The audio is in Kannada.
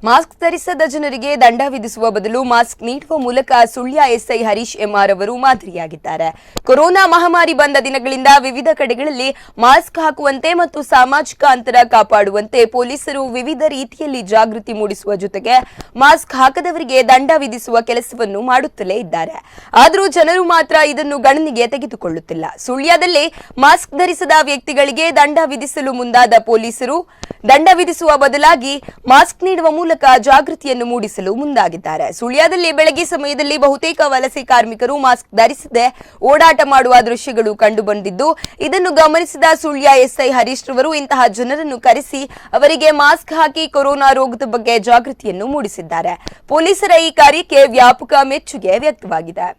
ಮಾಸ್ಕ್ ಧರಿಸದ ಜನರಿಗೆ ದಂಡ ವಿಧಿಸುವ ಬದಲು ಮಾಸ್ಕ್ ನೀಡುವ ಮೂಲಕ ಸುಳ್ಯ ಎಸ್ಐ ಹರೀಶ್ ಎಂಆರ್ ಅವರು ಮಾದರಿಯಾಗಿದ್ದಾರೆ. ಕೊರೋನಾ ಮಹಾಮಾರಿ ಬಂದ ದಿನಗಳಿಂದ ವಿವಿಧ ಕಡೆಗಳಲ್ಲಿ ಮಾಸ್ಕ್ ಹಾಕುವಂತೆ ಮತ್ತು ಸಾಮಾಜಿಕ ಅಂತರ ಕಾಪಾಡುವಂತೆ ಪೊಲೀಸರು ವಿವಿಧ ರೀತಿಯಲ್ಲಿ ಜಾಗೃತಿ ಮೂಡಿಸುವ ಜೊತೆಗೆ ಮಾಸ್ಕ್ ಹಾಕದವರಿಗೆ ದಂಡ ವಿಧಿಸುವ ಕೆಲಸವನ್ನು ಮಾಡುತ್ತಲೇ ಇದ್ದಾರೆ. ಆದರೂ ಜನರು ಮಾತ್ರ ಇದನ್ನು ಗಣನೆಗೆ ತೆಗೆದುಕೊಳ್ಳುತ್ತಿಲ್ಲ. ಸುಳ್ಯದಲ್ಲಿ ಮಾಸ್ಕ್ ಧರಿಸದ ವ್ಯಕ್ತಿಗಳಿಗೆ ದಂಡ ವಿಧಿಸಲು ಮುಂದಾದ ಪೊಲೀಸರು ದಂಡ ವಿಧಿಸುವ ಬದಲಾಗಿ ಮಾಸ್ಕ್ ನೀಡುವ ಮೂಲಕ ಜಾಗೃತಿಯನ್ನು ಮೂಡಿಸಲು ಮುಂದಾಗಿದ್ದಾರೆ. ಸುಳ್ಯದಲ್ಲಿ ಬೆಳಗ್ಗೆ ಸಮಯದಲ್ಲಿ ಬಹುತೇಕ ವಲಸೆ ಕಾರ್ಮಿಕರು ಮಾಸ್ಕ್ ಧರಿಸದೆ ಓಡಾಟ ಮಾಡುವ ದೃಶ್ಯಗಳು ಕಂಡುಬಂದಿದ್ದು, ಇದನ್ನು ಗಮನಿಸಿದ ಸುಳ್ಯ ಎಸ್ಐ ಹರೀಶ್ ರವರು ಇಂತಹ ಜನರನ್ನು ಕರೆಸಿ ಅವರಿಗೆ ಮಾಸ್ಕ್ ಹಾಕಿ ಕೊರೋನಾ ರೋಗದ ಬಗ್ಗೆ ಜಾಗೃತಿಯನ್ನು ಮೂಡಿಸಿದ್ದಾರೆ. ಪೊಲೀಸರ ಈ ಕಾರ್ಯಕ್ಕೆ ವ್ಯಾಪಕ ಮೆಚ್ಚುಗೆ ವ್ಯಕ್ತವಾಗಿದೆ.